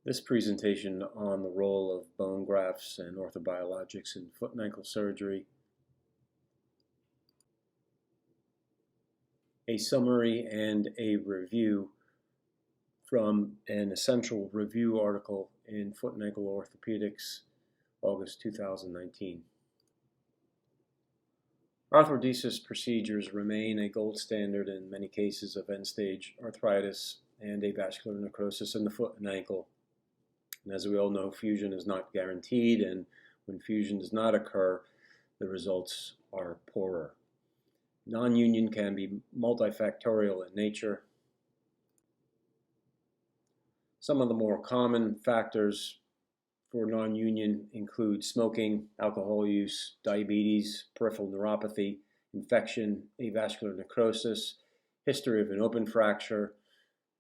This presentation on the role of bone grafts and orthobiologics in foot and ankle surgery, a summary and a review from an essential review article in Foot and Ankle Orthopedics, August 2019. Arthrodesis procedures remain a gold standard in many cases of end-stage arthritis and avascular necrosis in the foot and ankle. And as we all know, fusion is not guaranteed, and when fusion does not occur, the results are poorer. Non-union can be multifactorial in nature. Some of the more common factors for non-union include smoking, alcohol use, diabetes, peripheral neuropathy, infection, avascular necrosis, history of an open fracture,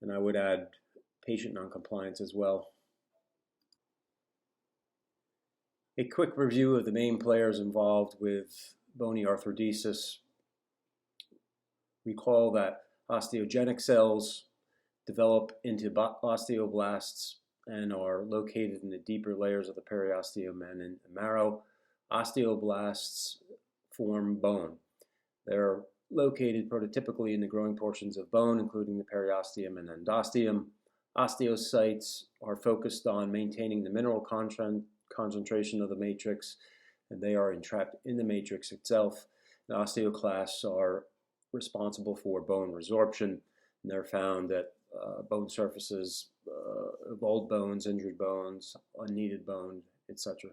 and I would add patient noncompliance as well. A quick review of the main players involved with bony arthrodesis. Recall that osteogenic cells develop into osteoblasts and are located in the deeper layers of the periosteum and marrow. Osteoblasts form bone. They're located prototypically in the growing portions of bone, including the periosteum and endosteum. Osteocytes are focused on maintaining the mineral concentration of the matrix, and they are entrapped in the matrix itself. The osteoclasts are responsible for bone resorption, and they're found at bone surfaces of old bones, injured bones, unneeded bone, etc.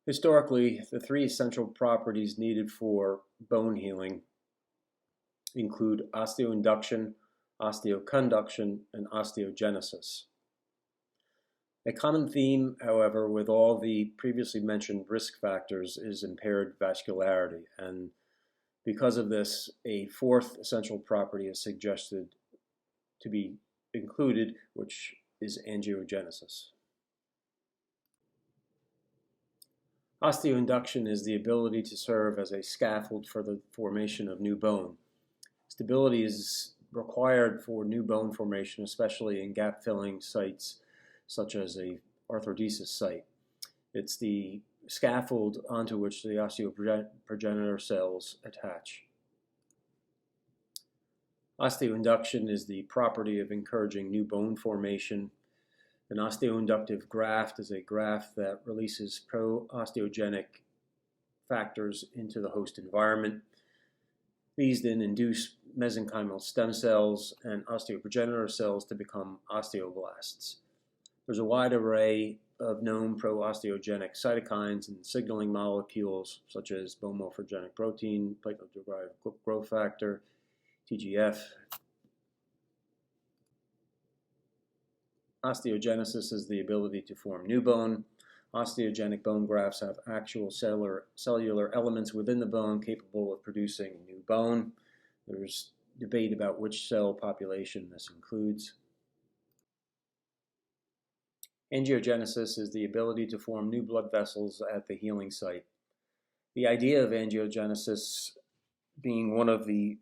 Historically, the three essential properties needed for bone healing include osteoinduction, osteoconduction, and osteogenesis. A common theme, however, with all the previously mentioned risk factors is impaired vascularity, and because of this, a fourth essential property is suggested to be included, which is angiogenesis. Osteoinduction is the ability to serve as a scaffold for the formation of new bone. Stability is required for new bone formation, especially in gap-filling sites such as a arthrodesis site. It's the scaffold onto which the osteoprogenitor cells attach. Osteoinduction is the property of encouraging new bone formation. An osteoinductive graft is a graft that releases pro-osteogenic factors into the host environment. These then induce mesenchymal stem cells and osteoprogenitor cells to become osteoblasts. There's a wide array of known pro-osteogenic cytokines and signaling molecules such as bone morphogenic protein, platelet-derived growth factor, TGF. Osteogenesis is the ability to form new bone. Osteogenic bone grafts have actual cellular elements within the bone capable of producing new bone. There's debate about which cell population this includes. Angiogenesis is the ability to form new blood vessels at the healing site. The idea of angiogenesis being one of the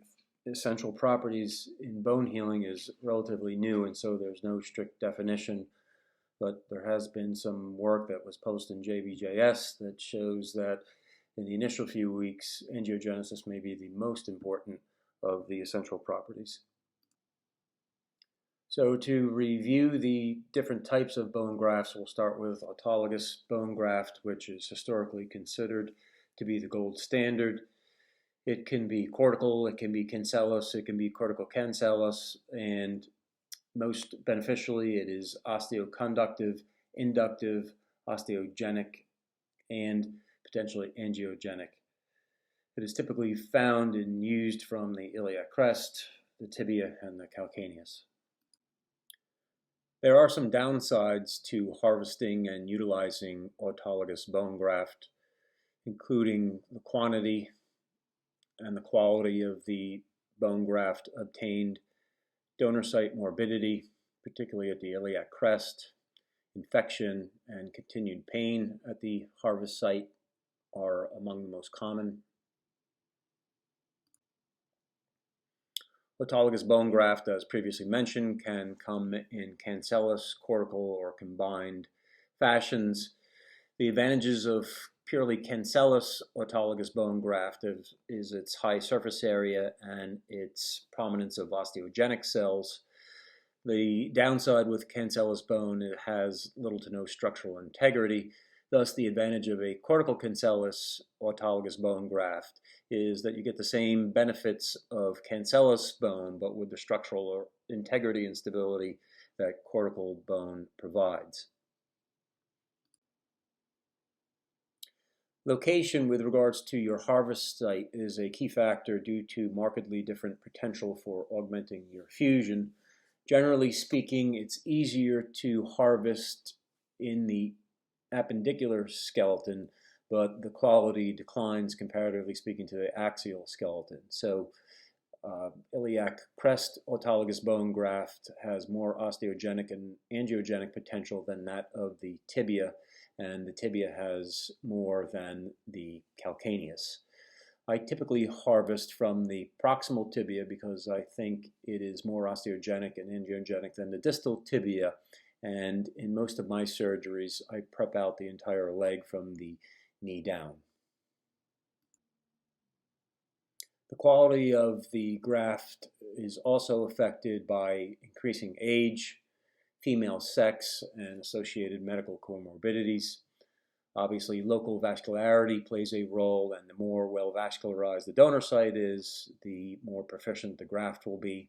essential properties in bone healing is relatively new, and so there's no strict definition, but there has been some work that was posted in JBJS that shows that in the initial few weeks, angiogenesis may be the most important of the essential properties. So to review the different types of bone grafts, we'll start with autologous bone graft, which is historically considered to be the gold standard. It can be cortical, it can be cancellous, it can be cortical-cancellous, and most beneficially it is osteoconductive, inductive, osteogenic, and potentially angiogenic. It is typically found and used from the iliac crest, the tibia, and the calcaneus. There are some downsides to harvesting and utilizing autologous bone graft, including the quantity and the quality of the bone graft obtained, donor site morbidity, particularly at the iliac crest, infection, and continued pain at the harvest site are among the most common. Autologous bone graft, as previously mentioned, can come in cancellous, cortical, or combined fashions. The advantages of purely cancellous autologous bone graft is its high surface area and its prominence of osteogenic cells. The downside with cancellous bone, it has little to no structural integrity. Thus, the advantage of a cortical cancellous autologous bone graft is that you get the same benefits of cancellous bone, but with the structural integrity and stability that cortical bone provides. Location with regards to your harvest site is a key factor due to markedly different potential for augmenting your fusion. Generally speaking, it's easier to harvest in the appendicular skeleton, but the quality declines comparatively speaking to the axial skeleton. So iliac crest autologous bone graft has more osteogenic and angiogenic potential than that of the tibia, and the tibia has more than the calcaneus. I typically harvest from the proximal tibia because I think it is more osteogenic and angiogenic than the distal tibia, and in most of my surgeries I prep out the entire leg from the knee down. The quality of the graft is also affected by increasing age, female sex, and associated medical comorbidities. Obviously, local vascularity plays a role, and the more well vascularized the donor site is, the more proficient the graft will be.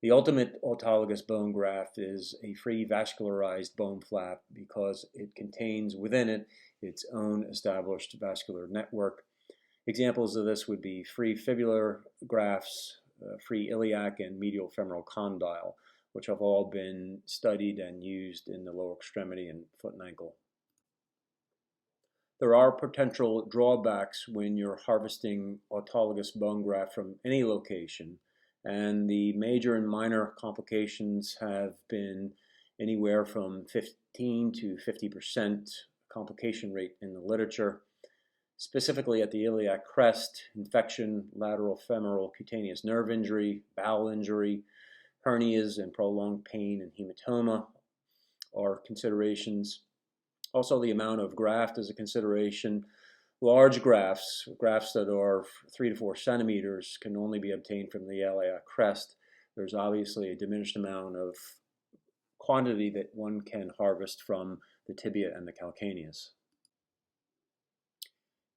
The ultimate autologous bone graft is a free vascularized bone flap because it contains within it its own established vascular network. Examples of this would be free fibular grafts, free iliac, and medial femoral condyle, which have all been studied and used in the lower extremity and foot and ankle. There are potential drawbacks when you're harvesting autologous bone graft from any location, and the major and minor complications have been anywhere from 15 to 50% complication rate in the literature. Specifically at the iliac crest, infection, lateral femoral cutaneous nerve injury, bowel injury, hernias, and prolonged pain and hematoma are considerations. Also, the amount of graft is a consideration. Large grafts that are 3 to 4 centimeters, can only be obtained from the iliac crest. There's obviously a diminished amount of quantity that one can harvest from the tibia and the calcaneus.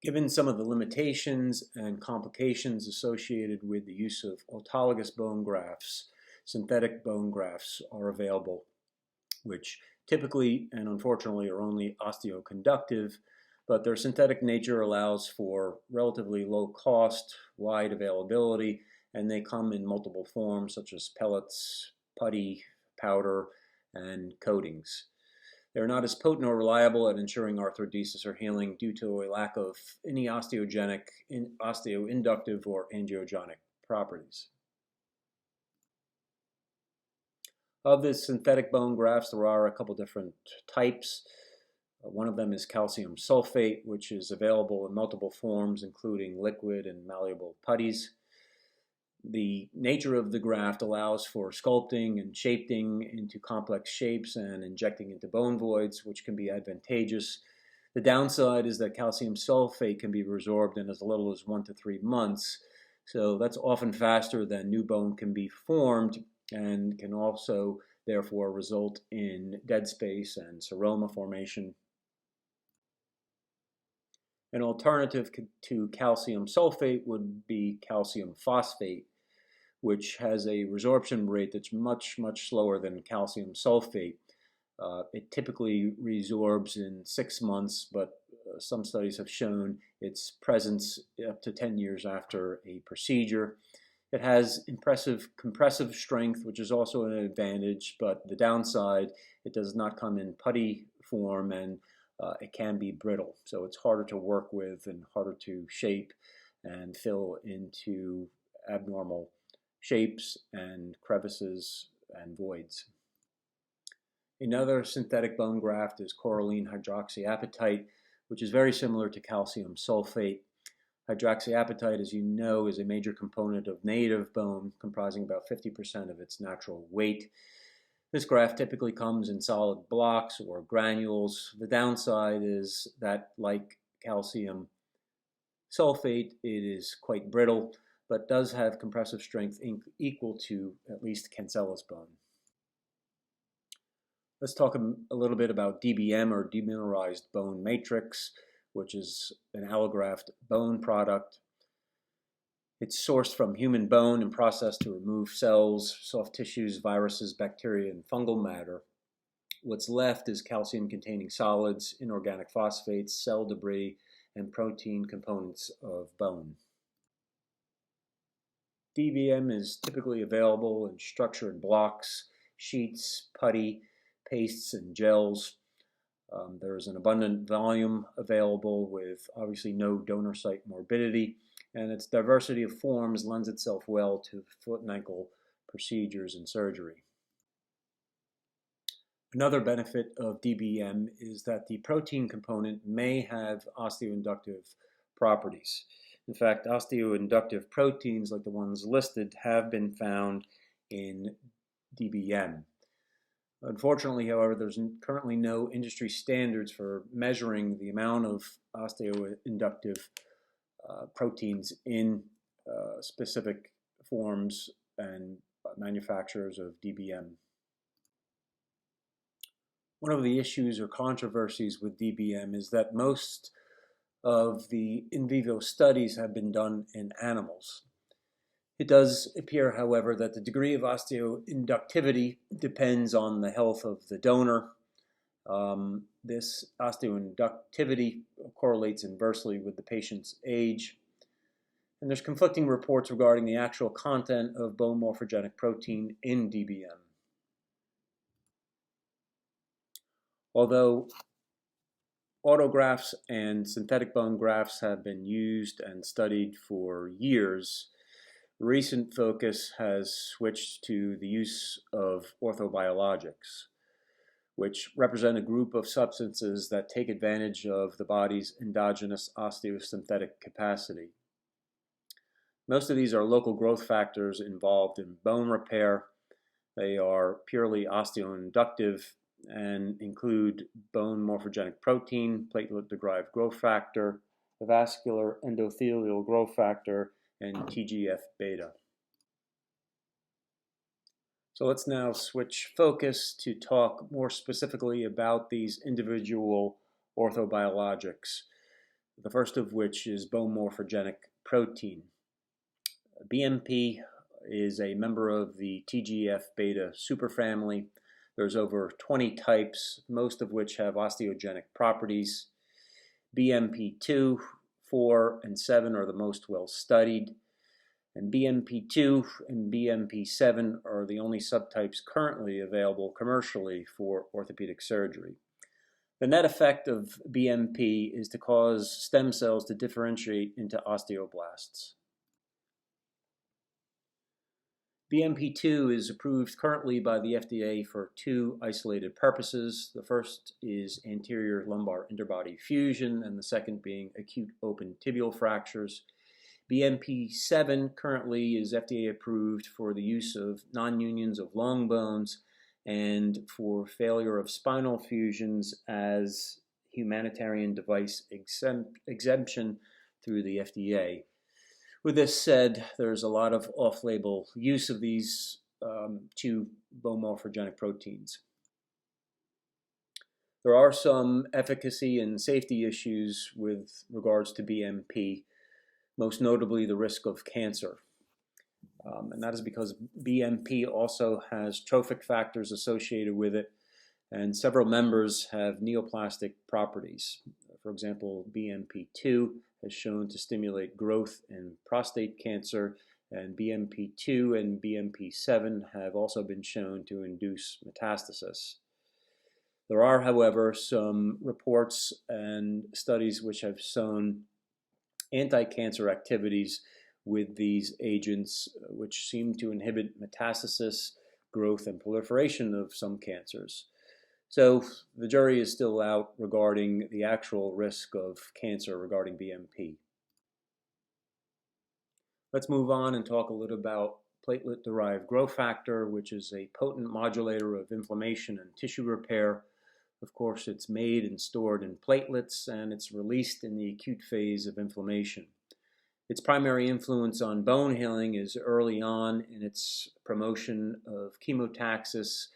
Given some of the limitations and complications associated with the use of autologous bone grafts, synthetic bone grafts are available, which typically and unfortunately are only osteoconductive, but their synthetic nature allows for relatively low cost, wide availability, and they come in multiple forms such as pellets, putty, powder, and coatings. They're not as potent or reliable at ensuring arthrodesis or healing due to a lack of any osteogenic, osteoinductive, or angiogenic properties. Of the synthetic bone grafts, there are a couple different types. One of them is calcium sulfate, which is available in multiple forms, including liquid and malleable putties. The nature of the graft allows for sculpting and shaping into complex shapes and injecting into bone voids, which can be advantageous. The downside is that calcium sulfate can be resorbed in as little as 1 to 3 months, so that's often faster than new bone can be formed and can also therefore result in dead space and seroma formation. An alternative to calcium sulfate would be calcium phosphate, which has a resorption rate that's much, much slower than calcium sulfate. It typically resorbs in 6 months, but some studies have shown its presence up to 10 years after a procedure. It has impressive compressive strength, which is also an advantage, but the downside, it does not come in putty form, and it can be brittle. So it's harder to work with and harder to shape and fill into abnormal shapes and crevices and voids. Another synthetic bone graft is coralline hydroxyapatite, which is very similar to calcium sulfate. Hydroxyapatite, as you know, is a major component of native bone, comprising about 50% of its natural weight. This graft typically comes in solid blocks or granules. The downside is that, like calcium sulfate, it is quite brittle, but does have compressive strength equal to at least cancellous bone. Let's talk a little bit about DBM, or demineralized bone matrix, which is an allograft bone product. It's sourced from human bone and processed to remove cells, soft tissues, viruses, bacteria, and fungal matter. What's left is calcium-containing solids, inorganic phosphates, cell debris, and protein components of bone. DBM is typically available in structured blocks, sheets, putty, pastes, and gels. There is an abundant volume available with obviously no donor site morbidity, and its diversity of forms lends itself well to foot and ankle procedures and surgery. Another benefit of DBM is that the protein component may have osteoinductive properties. In fact, osteoinductive proteins like the ones listed have been found in DBM. Unfortunately, however, there's currently no industry standards for measuring the amount of osteoinductive proteins in specific forms and manufacturers of DBM. One of the issues or controversies with DBM is that most of the in vivo studies have been done in animals. It does appear, however, that the degree of osteoinductivity depends on the health of the donor. This osteoinductivity correlates inversely with the patient's age. And there's conflicting reports regarding the actual content of bone morphogenic protein in DBM. Although autografts and synthetic bone grafts have been used and studied for years, recent focus has switched to the use of orthobiologics, which represent a group of substances that take advantage of the body's endogenous osteosynthetic capacity. Most of these are local growth factors involved in bone repair. They are purely osteoinductive and include bone morphogenic protein, platelet-derived growth factor, the vascular endothelial growth factor, and TGF-beta. So let's now switch focus to talk more specifically about these individual orthobiologics, the first of which is bone morphogenic protein. BMP is a member of the TGF-beta superfamily. There's over 20 types, most of which have osteogenic properties. BMP2, 4, and 7 are the most well studied. And BMP2 and BMP7 are the only subtypes currently available commercially for orthopedic surgery. The net effect of BMP is to cause stem cells to differentiate into osteoblasts. BMP2 is approved currently by the FDA for two isolated purposes. The first is anterior lumbar interbody fusion, and the second being acute open tibial fractures. BMP7 currently is FDA approved for the use of non-unions of long bones and for failure of spinal fusions as humanitarian device exemption through the FDA. With this said, there's a lot of off-label use of these two bone morphogenic proteins. There are some efficacy and safety issues with regards to BMP, most notably the risk of cancer. And that is because BMP also has trophic factors associated with it, and several members have neoplastic properties. For example, BMP2 has shown to stimulate growth in prostate cancer, and BMP2 and BMP7 have also been shown to induce metastasis. There are, however, some reports and studies which have shown anti-cancer activities with these agents, which seem to inhibit metastasis, growth, and proliferation of some cancers. So the jury is still out regarding the actual risk of cancer regarding BMP. Let's move on and talk a little about platelet-derived growth factor, which is a potent modulator of inflammation and tissue repair. Of course, it's made and stored in platelets, and it's released in the acute phase of inflammation. Its primary influence on bone healing is early on in its promotion of chemotaxis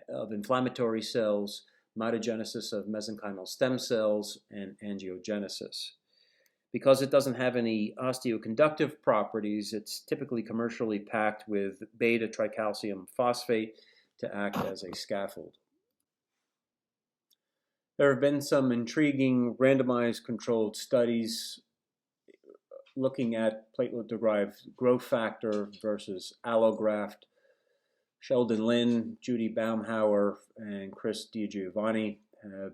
of inflammatory cells, mitogenesis of mesenchymal stem cells, and angiogenesis. Because it doesn't have any osteoconductive properties, it's typically commercially packed with beta tricalcium phosphate to act as a scaffold. There have been some intriguing randomized controlled studies looking at platelet-derived growth factor versus allograft. Sheldon Lin, Judy Baumhauer, and Chris DiGiovanni have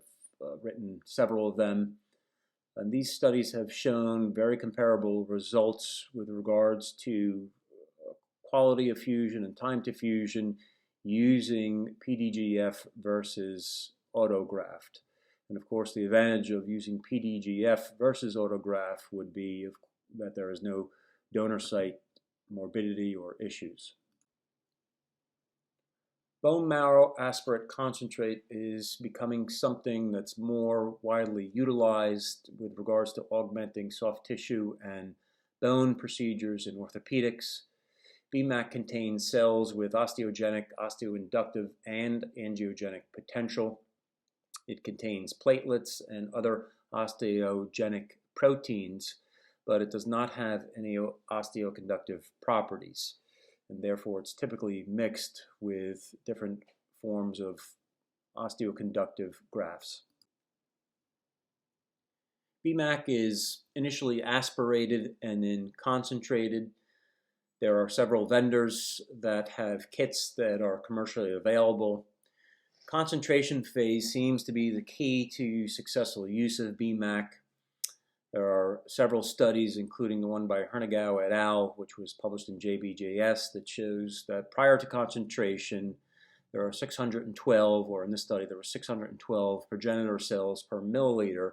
written several of them. And these studies have shown very comparable results with regards to quality of fusion and time to fusion using PDGF versus autograft. And of course, the advantage of using PDGF versus autograft would be that there is no donor site morbidity or issues. Bone marrow aspirate concentrate is becoming something that's more widely utilized with regards to augmenting soft tissue and bone procedures in orthopedics. BMAC contains cells with osteogenic, osteoinductive, and angiogenic potential. It contains platelets and other osteogenic proteins, but it does not have any osteoconductive properties. And therefore it's typically mixed with different forms of osteoconductive grafts. BMAC is initially aspirated and then concentrated. There are several vendors that have kits that are commercially available. Concentration phase seems to be the key to successful use of BMAC. There are several studies, including the one by Hernigau et al., which was published in JBJS, that shows that prior to concentration, there are 612, or in this study, there were 612 progenitor cells per milliliter,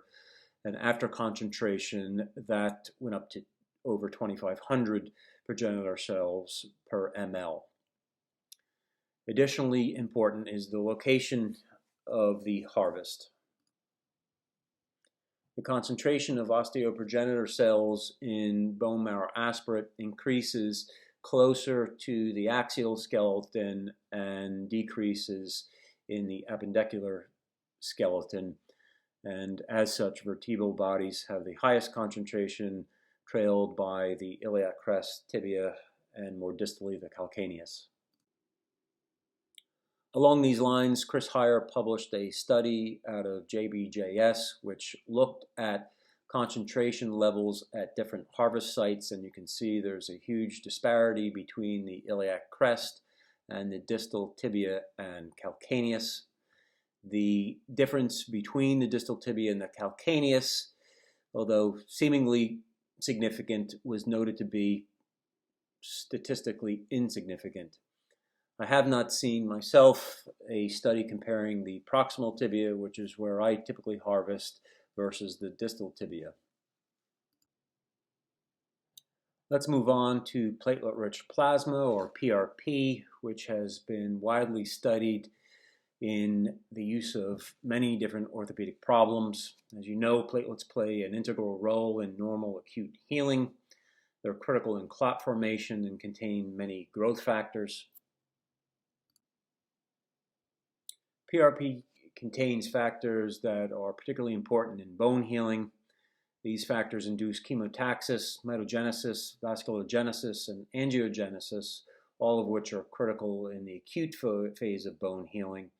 and after concentration, that went up to over 2,500 progenitor cells per ml. Additionally important is the location of the harvest. The concentration of osteoprogenitor cells in bone marrow aspirate increases closer to the axial skeleton and decreases in the appendicular skeleton. And as such, vertebral bodies have the highest concentration, trailed by the iliac crest, tibia, and more distally the calcaneus. Along these lines, Chris Heyer published a study out of JBJS which looked at concentration levels at different harvest sites, and you can see there's a huge disparity between the iliac crest and the distal tibia and calcaneus. The difference between the distal tibia and the calcaneus, although seemingly significant, was noted to be statistically insignificant. I have not seen myself a study comparing the proximal tibia, which is where I typically harvest, versus the distal tibia. Let's move on to platelet-rich plasma, or PRP, which has been widely studied in the use of many different orthopedic problems. As you know, platelets play an integral role in normal acute healing. They're critical in clot formation and contain many growth factors. PRP contains factors that are particularly important in bone healing. These factors induce chemotaxis, mitogenesis, vasculogenesis, and angiogenesis, all of which are critical in the acute phase of bone healing.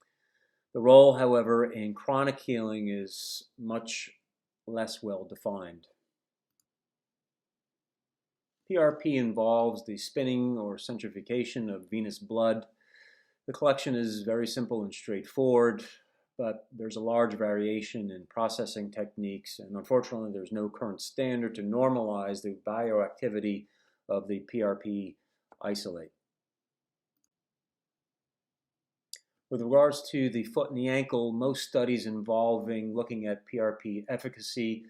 The role, however, in chronic healing is much less well defined. PRP involves the spinning or centrifugation of venous blood. The collection is very simple and straightforward, but there's a large variation in processing techniques, and unfortunately there's no current standard to normalize the bioactivity of the PRP isolate. With regards to the foot and the ankle, most studies involving looking at PRP efficacy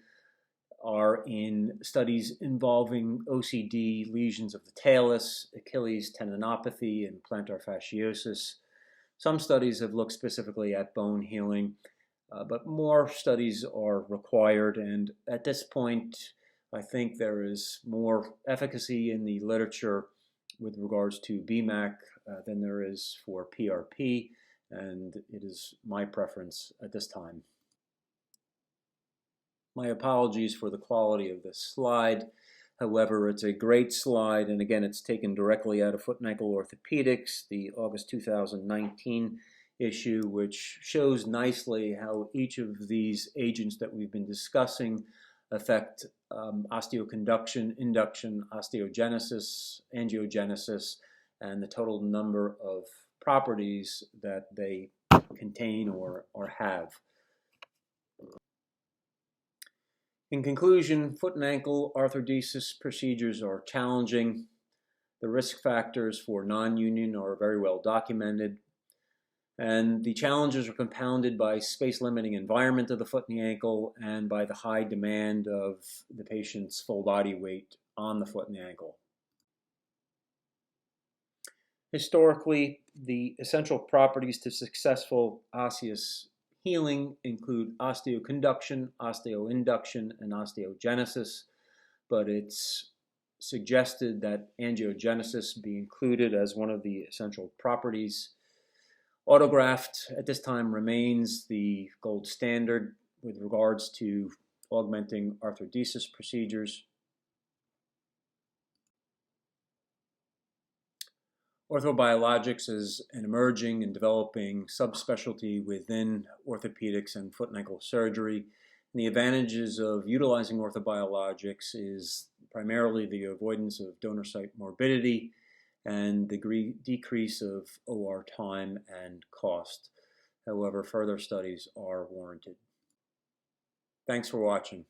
are in studies involving OCD lesions of the talus, Achilles tendinopathy, and plantar fasciosis. Some studies have looked specifically at bone healing, but more studies are required, and at this point, I think there is more efficacy in the literature with regards to BMAC than there is for PRP, and it is my preference at this time. My apologies for the quality of this slide. However, it's a great slide, and again, it's taken directly out of Foot and Ankle Orthopedics, the August 2019 issue, which shows nicely how each of these agents that we've been discussing affect osteoconduction, induction, osteogenesis, angiogenesis, and the total number of properties that they contain or have. In conclusion, foot and ankle arthrodesis procedures are challenging. The risk factors for non-union are very well documented, and the challenges are compounded by space-limiting environment of the foot and the ankle and by the high demand of the patient's full body weight on the foot and the ankle. Historically, the essential properties to successful osseous healing include osteoconduction, osteoinduction, and osteogenesis, but it's suggested that angiogenesis be included as one of the essential properties. Autograft at this time remains the gold standard with regards to augmenting arthrodesis procedures. Orthobiologics is an emerging and developing subspecialty within orthopedics and foot and ankle surgery. And the advantages of utilizing orthobiologics is primarily the avoidance of donor site morbidity and the decrease of OR time and cost. However, further studies are warranted. Thanks for watching.